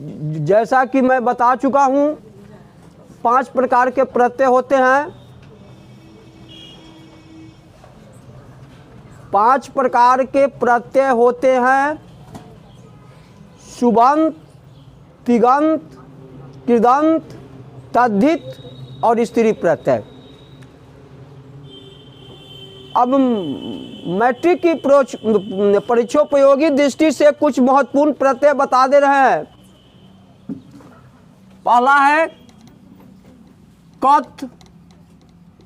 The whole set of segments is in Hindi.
जैसा कि मैं बता चुका हूँ 5 प्रकार के प्रत्यय होते हैं। 5 प्रकार के प्रत्यय होते हैं। शुभंत, तिङत, कृदंत, तद्धित और स्त्री प्रत्यय। अब मैट्रिक की परीक्षोपयोगी दृष्टि से कुछ महत्वपूर्ण प्रत्यय बता दे रहे हैं। पहला है कत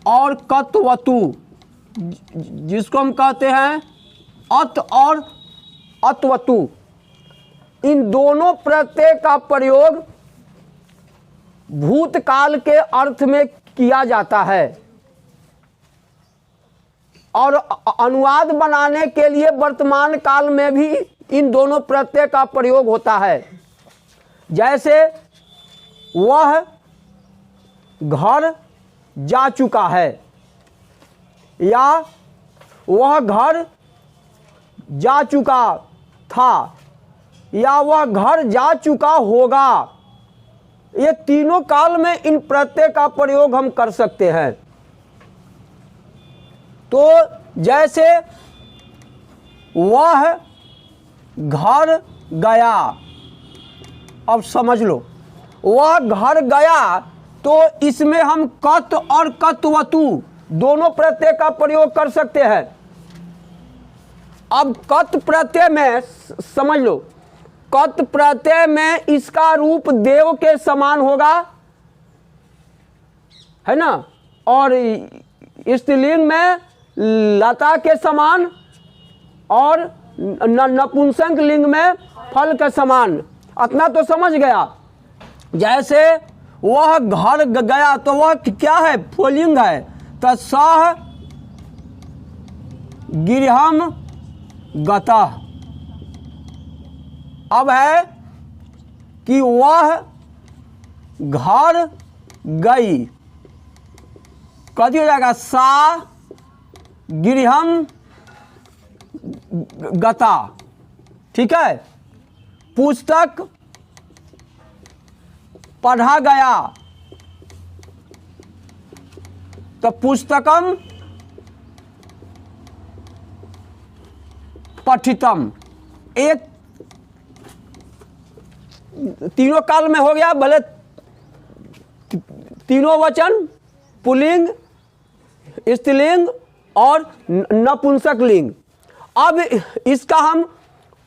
और कतवतु, जिसको हम कहते हैं अत और अतवतु। इन दोनों प्रत्यय का प्रयोग भूतकाल के अर्थ में किया जाता है और अनुवाद बनाने के लिए वर्तमान काल में भी इन दोनों प्रत्यय का प्रयोग होता है। जैसे वह घर जा चुका है या वह घर जा चुका था या वह घर जा चुका होगा। ये तीनों काल में इन प्रत्यय का प्रयोग हम कर सकते हैं। तो जैसे वह घर गया, अब समझ लो, वह घर गया तो इसमें हम कत और कतवतु दोनों प्रत्यय का प्रयोग कर सकते हैं। अब कत प्रत्यय में समझ लो, कत प्रत्यय में इसका रूप देव के समान होगा, है ना, और स्त्रीलिंग में लता के समान और नपुंसक लिंग में फल के समान। इतना तो समझ गया। जैसे वह घर गया तो वह क्या है, पुल्लिंग है, तो सह गृहम गतः। अब है कि वह घर गई, कथी हो जाएगा, सा गृहम गता। ठीक है। पुस्तक पढ़ा गया तो पुस्तकम पठितम। एक तीनों काल में हो गया, भले तीनों वचन, पुल्लिंग, स्त्रीलिंग और नपुंसक लिंग। अब इसका हम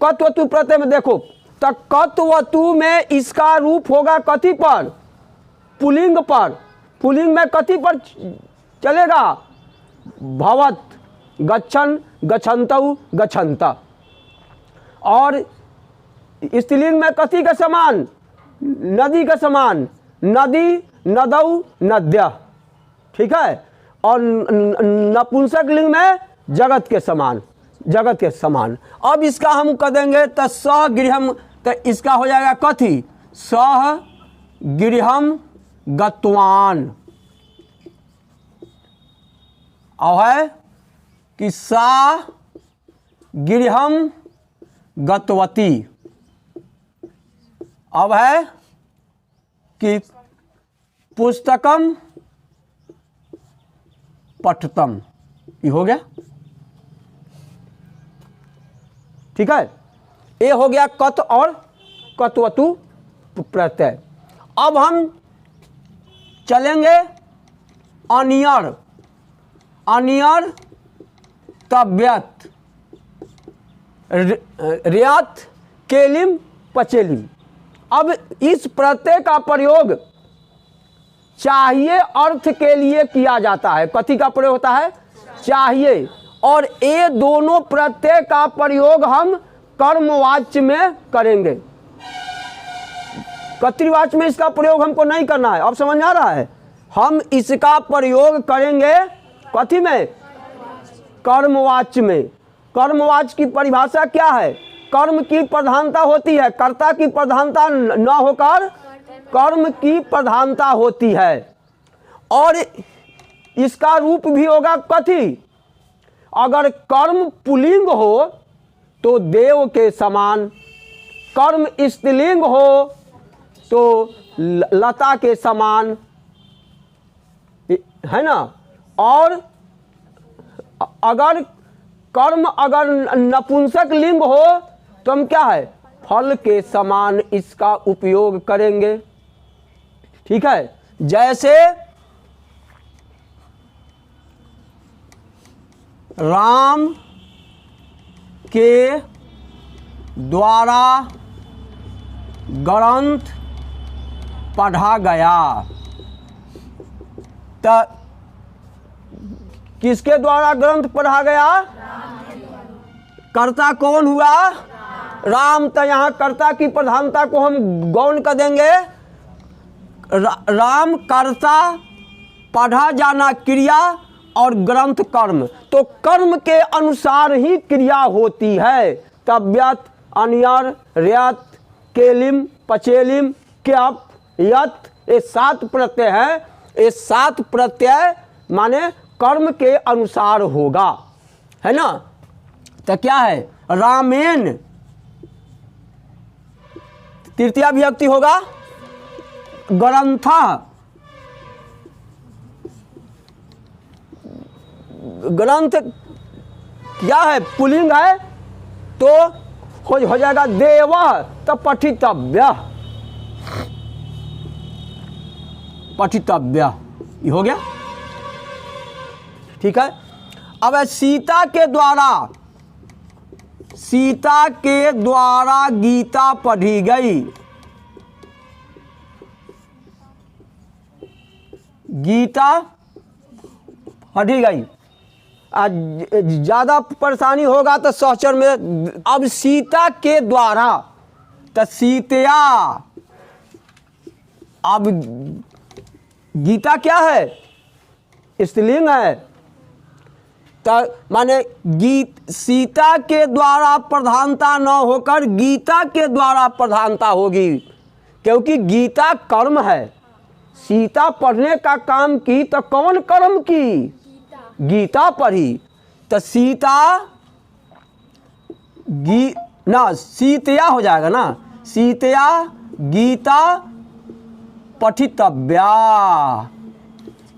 कतवतु प्रत्यय में देखो तो कतवतु में इसका रूप होगा कथी पर, पुल्लिंग पर। पुल्लिंग में कथी पर चलेगा, भवत, गच्छन, गच्छन्तौ, गच्छन्ता। और स्त्रीलिंग में कथी के समान, नदी के समान, नदी, नदौ, नद्य। ठीक है। और नपुंसक लिंग में जगत के समान, जगत के समान। अब इसका हम कह देंगे तो सह गृहम, तो इसका हो जाएगा कथी, सह गृहम गतवान। और है कि सा गृहम गतवती। अब है कि पुस्तकम पठतम। ये हो गया। ठीक है। ये हो गया कत और कतवतु प्रत्यय। अब हम चलेंगे अनियर, अनियर तव्यत, रियत, केलिम, पचेलिम। अब इस प्रत्यय का प्रयोग चाहिए अर्थ के लिए किया जाता है। कथी का प्रयोग होता है, चाहिए। और ये दोनों प्रत्यय का प्रयोग हम कर्मवाच्य में करेंगे। कर्तृवाच्य में इसका प्रयोग हमको नहीं करना है। अब समझ आ रहा है। हम इसका प्रयोग करेंगे कथी में, कर्मवाच्य में। कर्मवाच्य की परिभाषा क्या है, कर्म की प्रधानता होती है, कर्ता की प्रधानता न होकर कर्म की प्रधानता होती है। और इसका रूप भी होगा कथी, अगर कर्म पुल्लिंग हो तो देव के समान, कर्म स्त्रीलिंग हो तो लता के समान, है ना। और अगर कर्म अगर नपुंसक लिंग हो तो हम क्या है, फल के समान इसका उपयोग करेंगे। ठीक है, जैसे राम के द्वारा ग्रंथ पढ़ा गया, तो किसके द्वारा ग्रंथ पढ़ा गया? कर्ता कौन हुआ? राम। तो यहाँ कर्ता की प्रधानता को हम गौण कर देंगे। राम कर्ता, पढ़ा जाना क्रिया और ग्रंथ कर्म। तो कर्म के अनुसार ही क्रिया होती है। तव्यत, अनियर, रेयत, केलिम, पचेलिम, क्यप, यत, ये 7 प्रत्यय हैं। ये 7 प्रत्यय माने कर्म के अनुसार होगा, है ना। तो क्या है, रामेन तृतीया विभक्ति होगा, ग्रंथ ग्रंथ क्या है, पुल्लिंग है, तो हो जाएगा देव, तो पठितव्य, पठितव्य ये हो गया। ठीक है। अब सीता के द्वारा गीता पढ़ी गई, गीता पढ़ी गई। ज़्यादा परेशानी होगा तो सहचर में। अब सीता के द्वारा, तो सीतया, अब गीता क्या है, स्त्रीलिंग है, तो माने सीता के द्वारा प्रधानता न होकर गीता के द्वारा प्रधानता होगी, क्योंकि गीता कर्म है। सीता पढ़ने का काम की तो कौन कर्म की? गीता पढ़ी। तो सीता सीतया हो जाएगा ना, सीतया गीता पठितव्या,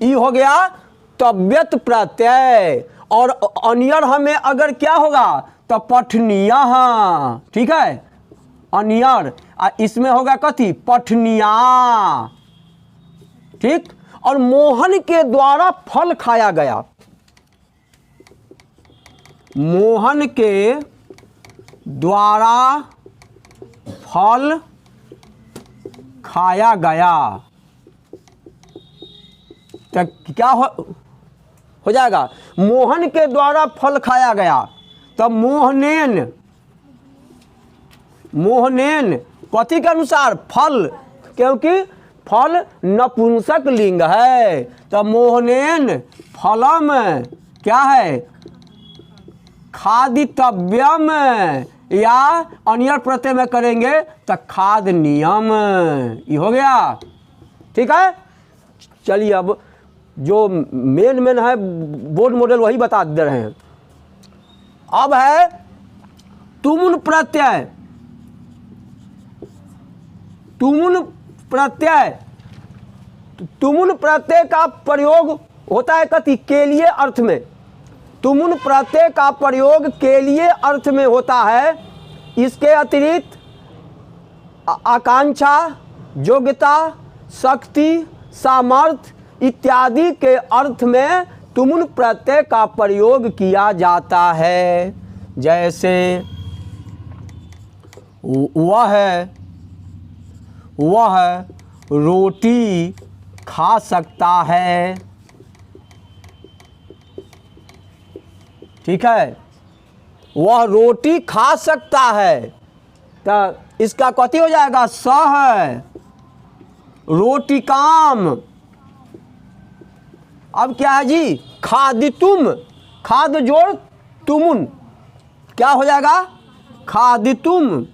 ये हो गया तव्यत प्रत्यय। और अनियर हमें अगर क्या होगा, तो पठनीय। ठीक है, अनियर इसमें होगा कथी, पठनिया। ठीक। और मोहन के द्वारा फल खाया गया, मोहन के द्वारा फल खाया गया, तो क्या हो जाएगा, मोहन के द्वारा फल खाया गया। तब मोहनेन, मोहनेन कथी के अनुसार, फल, क्योंकि फल नपुंसक लिंग है। तो मोहनेन फलम क्या है, खादितव्यम, या अनियर प्रत्यय में करेंगे तो खाद नियम, ये हो गया। ठीक है। चलिए अब जो मेन है बोर्ड मॉडल वही बता दे रहे हैं। अब है तुमुन प्रत्यय। तुमुन प्रत्यय, तुमुन प्रत्यय का प्रयोग होता है कथी, के लिए अर्थ में। तुमुन प्रत्यय का प्रयोग के लिए अर्थ में होता है। इसके अतिरिक्त आकांक्षा, योग्यता, शक्ति, सामर्थ्य इत्यादि के अर्थ में तुमुन प्रत्यय का प्रयोग किया जाता है। जैसे वह रोटी खा सकता है। ठीक है, वह रोटी खा सकता है, तो इसका कथी हो जाएगा, सह रोटी काम। अब क्या है जी, खादितुम, खाद जोड़ तुमुन, क्या हो जाएगा, खादितुम।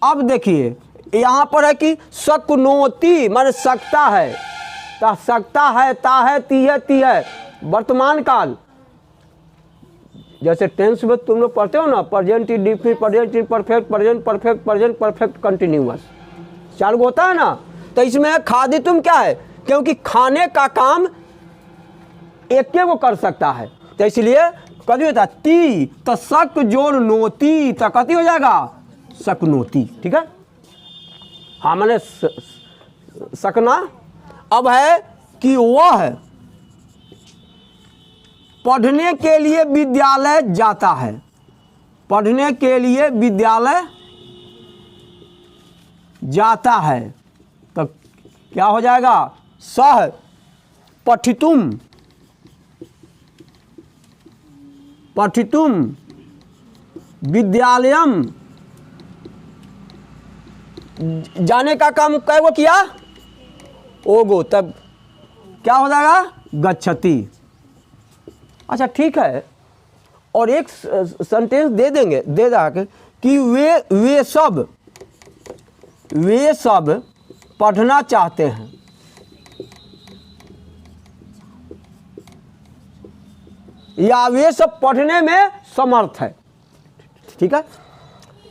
अब देखिए यहाँ पर है कि शक्नोति माने सकता है, तो सकता है, ता है, ती है, ती है, वर्तमान काल। जैसे टेंस में तुम लोग पढ़ते हो ना, present indefinite, present imperfect, present perfect, present perfect continuous, 4 गो होता है ना, तो इसमें खादितुम क्या है, क्योंकि खाने का काम एक को कर सकता है, तो इसलिए कभी होता है ती, तो शक जोड़ नोती, तो कथी हो जाएगा, शकनोती। ठीक है, हाँ मैंने सकना। अब है कि वह पढ़ने के लिए विद्यालय जाता है, पढ़ने के लिए विद्यालय जाता है, तो क्या हो जाएगा, सह पठितुम, पठितुम विद्यालयम, जाने का काम कै गो किया, ओगो, तब क्या हो जाएगा, गच्छति। अच्छा ठीक है, और एक सेंटेंस दे देंगे, दे रहा कि वे सब पढ़ना चाहते हैं, या वे सब पढ़ने में समर्थ है। ठीक है,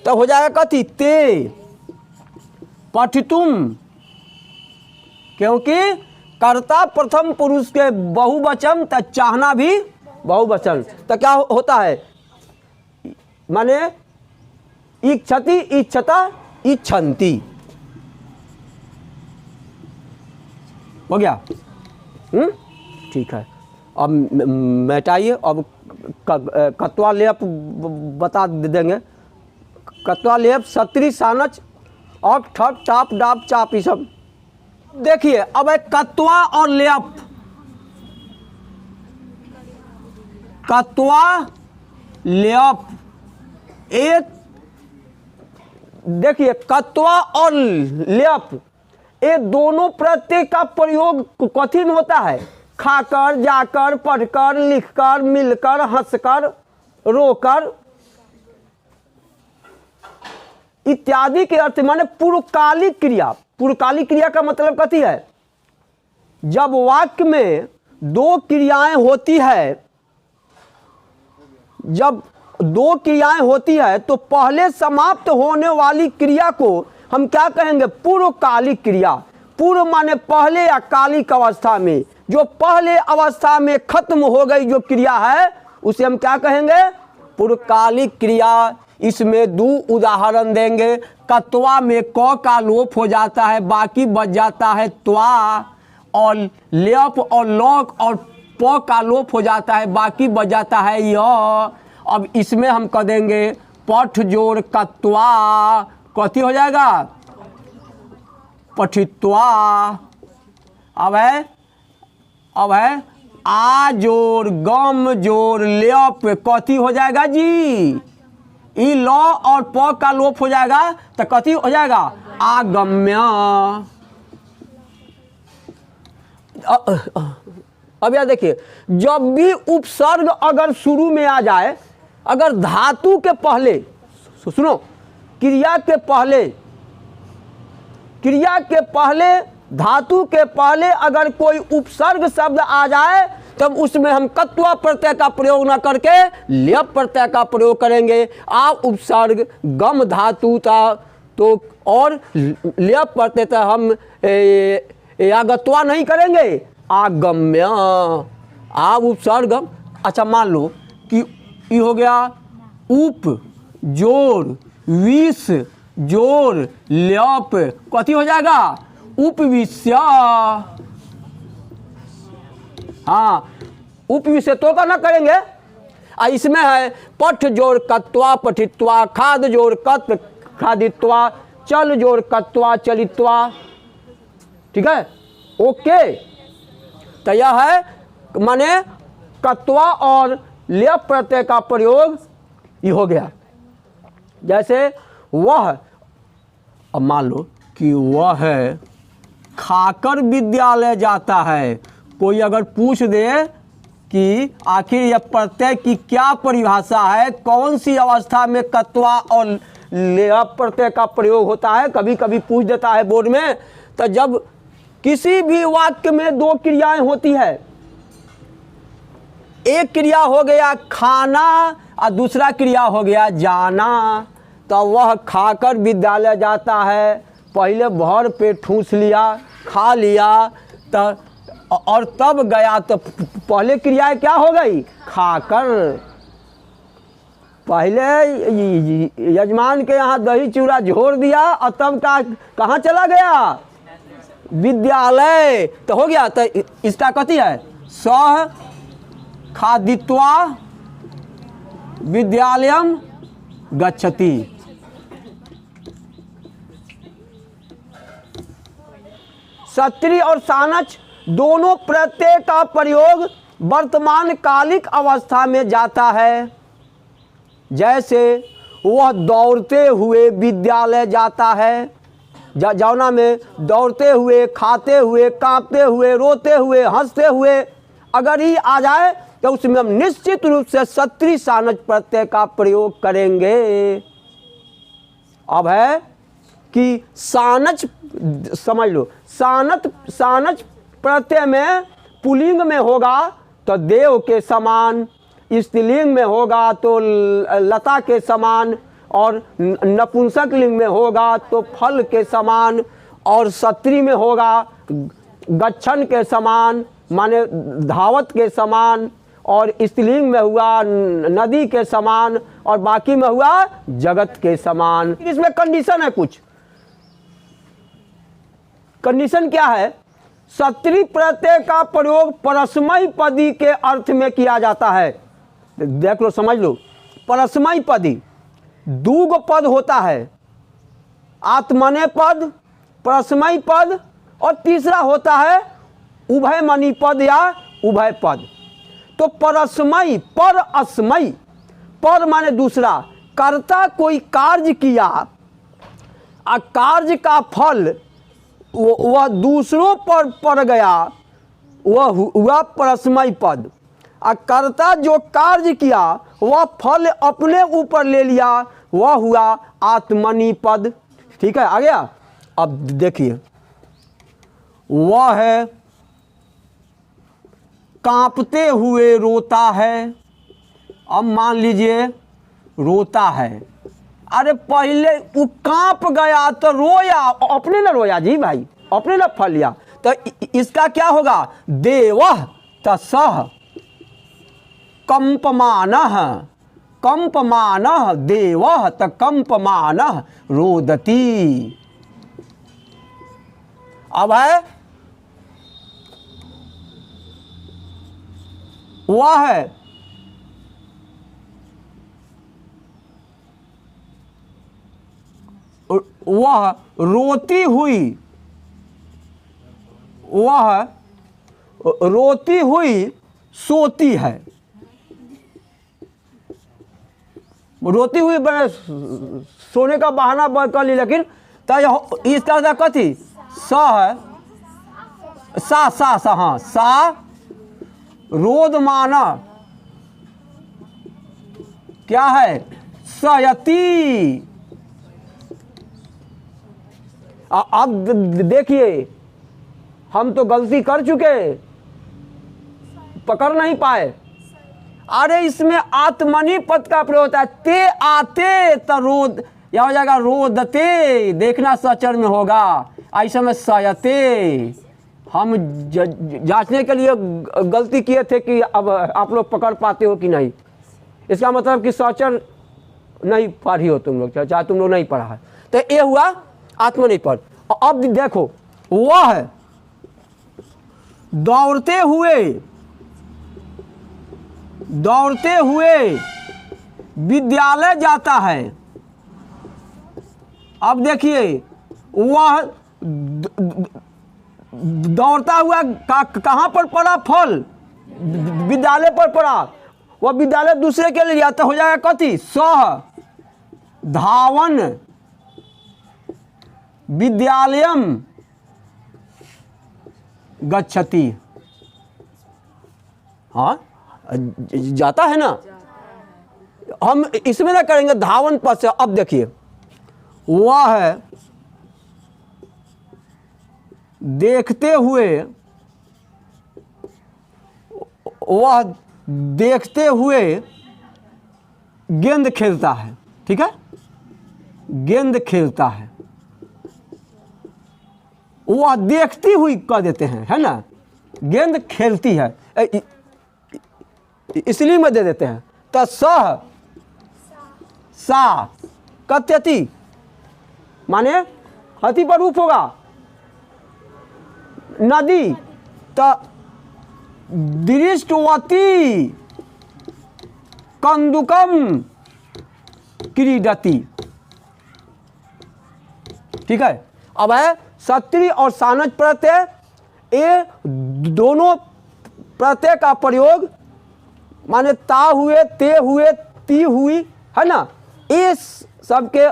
तो हो जाएगा कथी, ते पठितुम, क्योंकि कर्ता प्रथम पुरुष के बहुवचन, तो चाहना भी बहुवचन, तो क्या होता है, माने इच्छति, इच्छता, इच्छन्ति, हो गया। ठीक है, अब मिटाइए। अब कत्वा लेप बता देंगे। कत्वा लेप सत्री सानच और ठक टाप डाप चाप, ये सब देखिए। अब है कत्वा और लेप, कत्वा लेप, एक देखिए कत्वा और लेप, ये दोनों प्रत्यय का प्रयोग कथी में होता है, खाकर, जाकर, पढ़कर, लिखकर, मिलकर, हंसकर, रोकर इत्यादि के अर्थ माने पूर्वकालिक क्रिया। पूर्वकालिक क्रिया का मतलब कथी है, जब वाक्य में 2 क्रियाएं होती है, जब 2 क्रियाएं होती है तो पहले समाप्त होने वाली क्रिया को हम क्या कहेंगे, पूर्वकालिक क्रिया। पूर्व माने पहले या कालिक अवस्था में, जो पहले अवस्था में खत्म हो गई जो क्रिया है उसे हम क्या कहेंगे, पूर्वकालिक क्रिया। इसमें 2 उदाहरण देंगे। कत्वा में क का लोप हो जाता है, बाकी बच जाता है त्वा, और लेप और लौक और प का लोप हो जाता है, बाकी बच जाता है य। अब इसमें हम कह देंगे पठ जोड़ कत्वा, कथी हो जाएगा, पठित्वा। अब है आ जोड़ गम जोड़ लेप, कथी हो जाएगा जी, ई लौ और प का लोप हो जाएगा, तो कथी हो जाएगा, आगम्य। अब यह देखिए, जब भी उपसर्ग अगर शुरू में आ जाए, अगर धातु के पहले, सुनो, क्रिया के पहले धातु के पहले अगर कोई उपसर्ग शब्द आ जाए, तब उसमें हम कत्वा प्रत्यय का प्रयोग न करके लेप प्रत्यय का प्रयोग करेंगे। आ उपसर्ग गम धातु था तो, और लेप प्रत्यय था हम आगत्वा नहीं करेंगे, आगम्य। आ उपसर्ग, अच्छा मान लो कि ये हो गया उप जोड़ विष जोड़ लेप, कथी हो जाएगा, उपविश्य। हाँ, उपविश्य तो का ना करेंगे। इसमें है पठ जोड़ कत्वा पठित्वा, खाद जोड़ कत्व खादित्वा, चल जोड़ कत्वा चलित्वा। ठीक है, ओके। तो यह है माने कत्वा और लेप प्रत्यय का प्रयोग ये हो गया। जैसे वह, अब मान लो कि वह है खाकर विद्यालय जाता है। कोई अगर पूछ दे कि आखिर यह प्रत्यय की क्या परिभाषा है, कौन सी अवस्था में कत्वा और लेप प्रत्यय का प्रयोग होता है, कभी कभी पूछ देता है बोर्ड में। तो जब किसी भी वाक्य में 2 क्रियाएं होती है, एक क्रिया हो गया खाना और दूसरा क्रिया हो गया जाना, तो वह खाकर विद्यालय जाता है, पहले भर पेट ठूस लिया, खा लिया, और तब गया तो पहले क्रिया क्या हो गई? खाकर। पहले यजमान के यहाँ दही चूड़ा झोर दिया और तब कहाँ चला गया? विद्यालय। तो हो गया। तो इसका कथी है? सह खादित्वा विद्यालयम गच्छति। सत्री और सानच दोनों प्रत्यय का प्रयोग वर्तमान कालिक अवस्था में जाता है। जैसे वह दौड़ते हुए विद्यालय जाता है, जौना में दौड़ते हुए, खाते हुए, कांपते हुए, रोते हुए, हंसते हुए अगर ही आ जाए तो उसमें हम निश्चित रूप से सत्री सानच प्रत्यय का प्रयोग करेंगे। अब है कि सानच, समझ लो, सानच प्रत्यय में पुल्लिंग में होगा तो देव के समान, स्त्रीलिंग में होगा तो लता के समान, और नपुंसक लिंग में होगा तो फल के समान, और सत्री में होगा गच्छन के समान माने धावत के समान, और स्त्रीलिंग में हुआ नदी के समान, और बाकी में हुआ जगत के समान। इसमें कंडीशन है, कुछ कंडीशन क्या है? सत्री प्रत्यय का प्रयोग परस्मय पदी के अर्थ में किया जाता है। देख लो, समझ लो, परस्मय पदी दूग पद होता है, आत्मने पद, परस्मय पद, और तीसरा होता है उभय मणि पद या उभय पद। तो परस्मय, पर अस्मय, पर माने दूसरा, कर्ता कोई कार्य किया और कार्य का फल वह दूसरों पर पड़ गया, वह हुआ परस्मय पद। और कर्ता जो कार्य किया वह फल अपने ऊपर ले लिया, वह हुआ आत्मनि पद। ठीक है, आ गया। अब देखिए, वह है कांपते हुए रोता है। अब मान लीजिए रोता है, अरे पहले वो कांप गया तो रोया, अपने न रोया जी भाई, अपने न फल लिया। तो इसका क्या होगा? देवः तसः कंपमानः, कंपमानः देवः त कंपमानः रोदति। अब है वह है वह रोती हुई, वह रोती हुई सोती है। रोती हुई सोने का बहाना कर ली, लेकिन तो इसका कथी? स है, सा हाँ, सा रोदमाना क्या है? सयती। अब देखिए, हम तो गलती कर चुके, पकड़ नहीं पाए। अरे इसमें आत्मनि पद का प्रयोग होता है। ते आते तो रोद, या हो जाएगा रोदते, देखना सचर में होगा। ऐसे में सयते हम जांचने के लिए गलती किए थे कि अब आप लोग पकड़ पाते हो कि नहीं। इसका मतलब कि सचर नहीं पढ़ी हो तुम लोग, चाहे तुम लोग नहीं पढ़ा है। तो ये हुआ आत्मनि पद। अब देखो, वह है दौड़ते हुए विद्यालय जाता है। अब देखिए, वह दौड़ता हुआ कहाँ पर पड़ा? फल विद्यालय पर पड़ा। वह विद्यालय दूसरे के लिए जाता, हो जाएगा कथी? सह धावन विद्यालयम गच्छति। हाँ, जाता है ना। हम इसमें ना करेंगे धावन पद से। अब देखिए, वह है देखते हुए, वह देखते हुए गेंद खेलता है। ठीक है, गेंद खेलता है। वह देखती हुई कह देते हैं, है ना। गेंद खेलती है इसलिए में दे देते हैं। तो सह सा कत्यति माने हति पर रूप होगा नदी। तो दृष्टवती कंदुकम क्रीडति। ठीक है। अब है सत्री और सानज प्रत्यय, ये दोनों प्रत्यय का प्रयोग माने ता हुए, ते हुए, ती हुई, है ना, इस सब के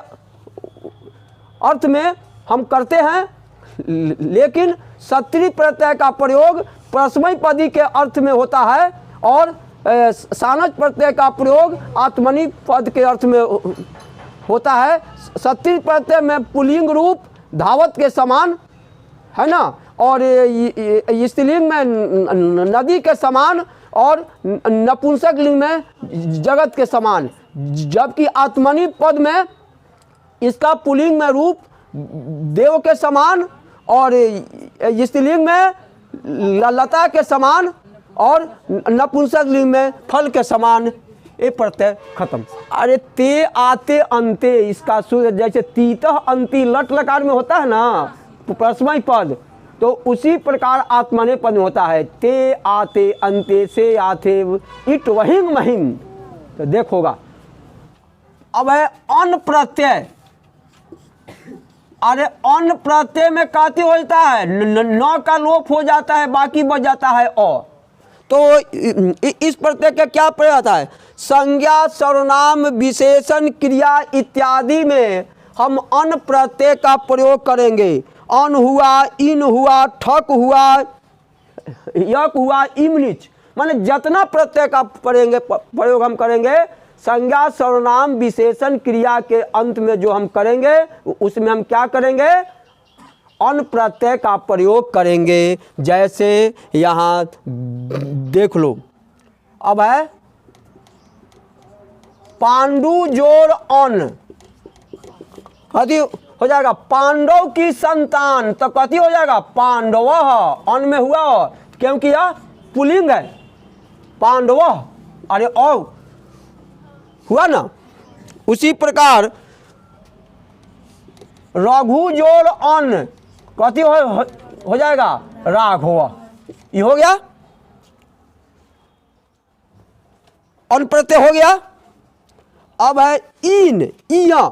अर्थ में हम करते हैं। लेकिन सत्री प्रत्यय का प्रयोग परस्मय पदी के अर्थ में होता है और सानज प्रत्यय का प्रयोग आत्मनि पद के अर्थ में होता है। सत्री प्रत्यय में पुल्लिंग रूप धावत के समान, है ना, और स्त्रीलिंग में नदी के समान और नपुंसक लिंग में जगत के समान। जबकि आत्मनि पद में इसका पुल्लिंग में रूप देव के समान और स्त्रीलिंग में लता के समान और नपुंसक लिंग में फल के समान। ये प्रत्यय खत्म। अरे ते आते अंते, इसका सूत्र जैसे तीतः अंति लट लकार में होता है ना परस्मय पद, तो उसी प्रकार आत्मने पद में होता है। ते आते अंते से आते इट वहिंग महिम। तो देखोगा अब है अन प्रत्यय। अरे अन प्रत्यय में काती होता है न का लोप हो जाता है, बाकी बच जाता है अ। तो इस प्रत्यय का क्या प्रयोग आता है? संज्ञा सर्वनाम विशेषण क्रिया इत्यादि में हम अन प्रत्यय का प्रयोग करेंगे। अन हुआ, इन हुआ, ठक हुआ, यक हुआ, इमनिच, माने जितना प्रत्यय का प्रयोग हम करेंगे संज्ञा सर्वनाम विशेषण क्रिया के अंत में जो हम करेंगे उसमें हम क्या करेंगे? अन प्रत्यय का प्रयोग करेंगे। जैसे यहाँ देख लो, अब है पांडु जोड़ अन, कथी हो जाएगा? पांडव की संतान। तो कथी हो जाएगा? पांडव। अन में हुआ क्योंकि यह पुल्लिंग है पांडव। अरे ओ हुआ ना। उसी प्रकार रघु जोड़ अन, कथी हो जाएगा? राघव। ये हो गया अन प्रत्यय हो गया। अब है इन, इया,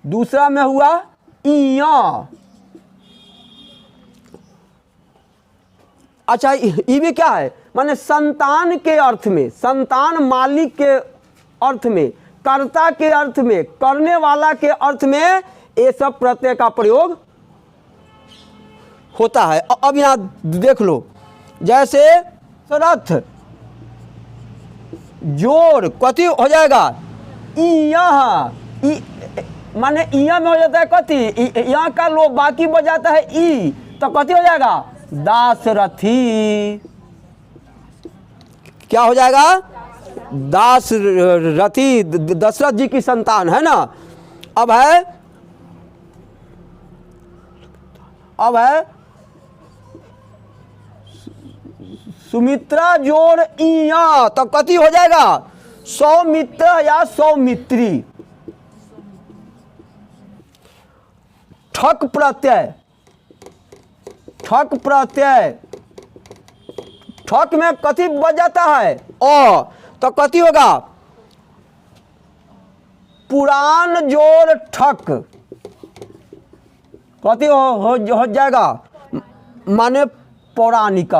दूसरा में हुआ इया। अच्छा ये भी क्या है? माने संतान के अर्थ में, संतान मालिक के अर्थ में, कर्ता के अर्थ में, करने वाला के अर्थ में ये सब प्रत्यय का प्रयोग होता है। अब यहां देख लो, जैसे रथ जोड़ कथी हो जाएगा? इया, माने इया में हो जाता है कथी? यहाँ का लो बाकी बच जाता है ई, तो कथी हो जाएगा? दासरथी। क्या हो जाएगा? दासरथी, दशरथ जी की संतान, है ना। अब है सुमित्रा जोड़ इया, तो कथी हो जाएगा? सौमित्र या सौमित्री। ठक प्रत्यय, ठक प्रत्यय, ठक में कथी बच जाता है? अ, तो कथी होगा? पुराण जोड़ ठक, कथी हो जाएगा? माने पौराणिक।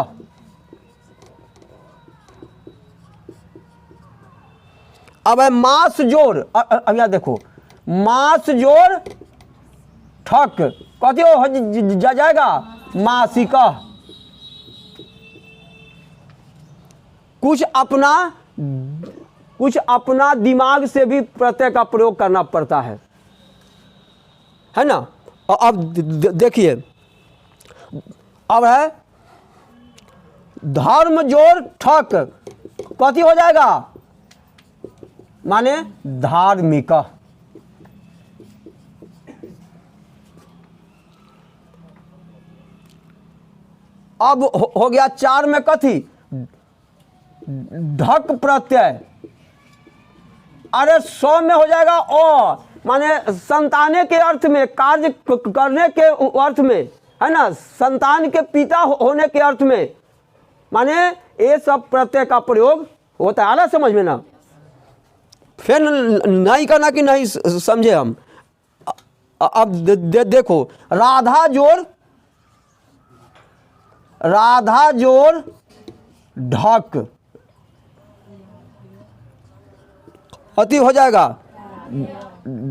अब है मास जोड़, अब यहां देखो, मास जोड़ ठक, कथी हो जाएगा? मासिक। कुछ अपना दिमाग से भी प्रत्यय का प्रयोग करना पड़ता है ना। अब देखिए, अब है धर्म जोड़ ठक, कथी हो जाएगा? माने धार्मिक। अब हो गया 4 में कथी, ढक प्रत्यय। अरे 100 में हो जाएगा ओ, माने संताने के अर्थ में, कार्य करने के अर्थ में, है ना, संतान के पिता होने के अर्थ में, माने ये सब प्रत्यय का प्रयोग होता है। आ रहा समझ में ना? फिर नहीं करना कि नहीं समझे हम। अब देखो, राधा जोड़ ढक, अति हो जाएगा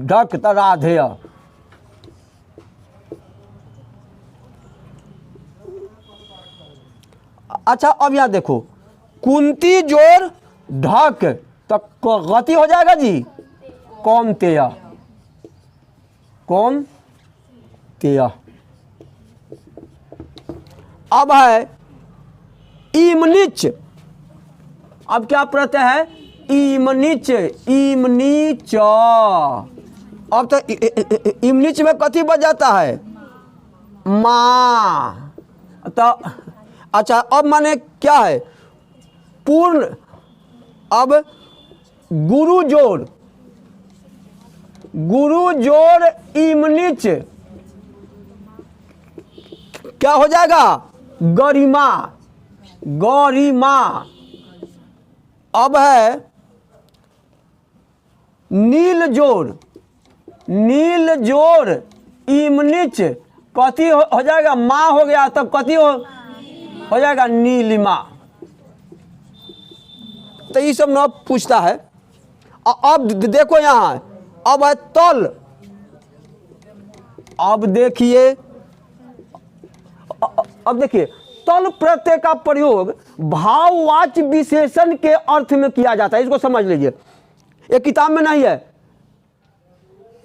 ढक त राधेय। अच्छा अब यहाँ देखो, कुंती जोड़ ढक तो गति हो जाएगा जी कौमतेय, कौमतेय। अब है इमनिच, अब क्या प्रत्यय है, इमनिच, इमनिच। अब तो इमनिच में कथी बच जाता है, माँ। तो अच्छा अब माने क्या है, पूर्ण। अब गुरु जोड़ इमनिच क्या हो जाएगा, गरिमा, गरिमा। अब है नील जोड़ इमनिच कथी हो जाएगा, माँ हो गया, तब कथी हो जाएगा, नीलिमा। तो ये सब न पूछता है। अब देखो यहाँ, अब है तल। अब देखिए, अब देखिए, तल प्रत्यय का प्रयोग भाववाच्य विशेषण के अर्थ में किया जाता है। इसको समझ लीजिए, ये किताब में नहीं है,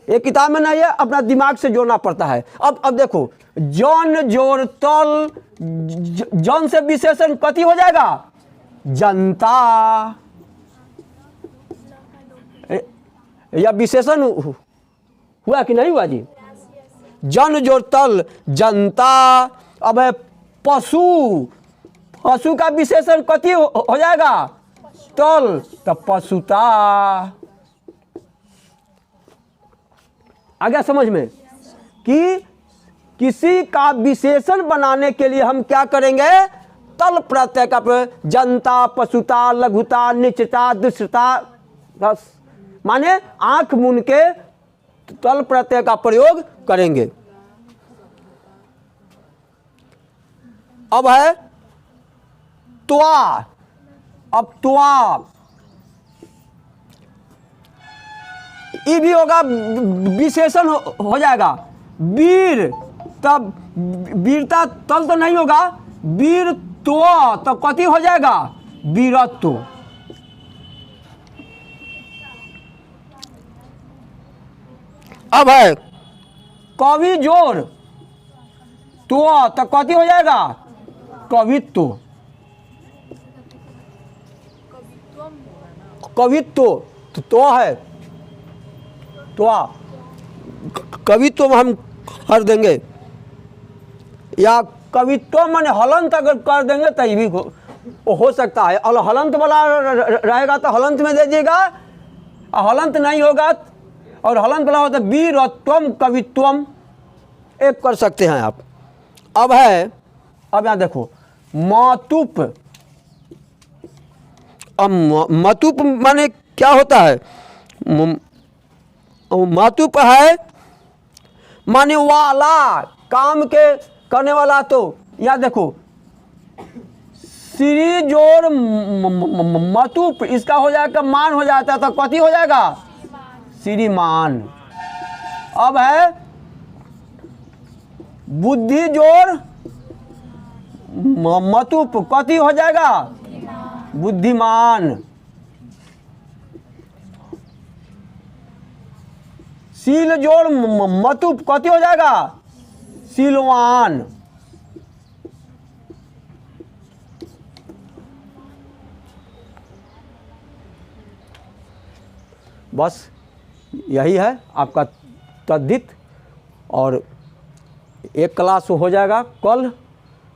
ये किताब में नहीं है, अपना दिमाग से जोड़ना पड़ता है। अब देखो, जन जोड़ तल, जन से विशेषण कथी हो जाएगा, जनता। या विशेषण हुआ कि नहीं हुआ जी, जन जोड़ तल जनता। अब है पशु, पशु का विशेषण कथी हो जाएगा, तल, तो पशुता। आ गया समझ में कि किसी का विशेषण बनाने के लिए हम क्या करेंगे, तल प्रत्यय का प्रयोग। जनता, पशुता, लघुता, नीचता, दुष्टता, बस माने आंख मूंद के तल प्रत्यय का प्रयोग करेंगे। अब है त्वा। अब त्वा ये भी होगा, विशेषण हो जाएगा। वीर, तब वीरता तल तो नहीं होगा, वीर तो तब कथी हो जाएगा, वीरत्व। अब है कवि जोड़ तो कथी हो जाएगा, कवित्व। कवित्व तो है तो कवित्व हम कर देंगे, या कवित्व माने हलंत अगर कर देंगे तो ये भी हो सकता है। और हलंत वाला रहेगा तो हलंत में दे दीजिएगा, हलंत नहीं होगा और हलंत वाला होता है वीरत्वम कवित्वम, एक कर सकते हैं आप। अब है, अब यहाँ देखो मातुप। अब मातुप माने क्या होता है, मातुप है माने वाला, काम के करने वाला। तो यहाँ देखो श्री जोड़ मतुप, इसका हो जाएगा मान हो जाता है, तो कथी हो जाएगा, श्रीमान। अब है बुद्धि जोड़ मतुप, कथी हो जाएगा, बुद्धिमान। शील जोड़ मतुप, कथी हो जाएगा, शीलवान। बस यही है आपका तद्धित। और एक क्लास हो जाएगा कल,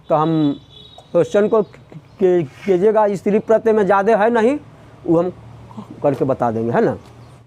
तो हम क्वेश्चन को कीजिएगा। स्त्री प्रत्यय में ज़्यादा है नहीं, वो हम करके बता देंगे, है ना।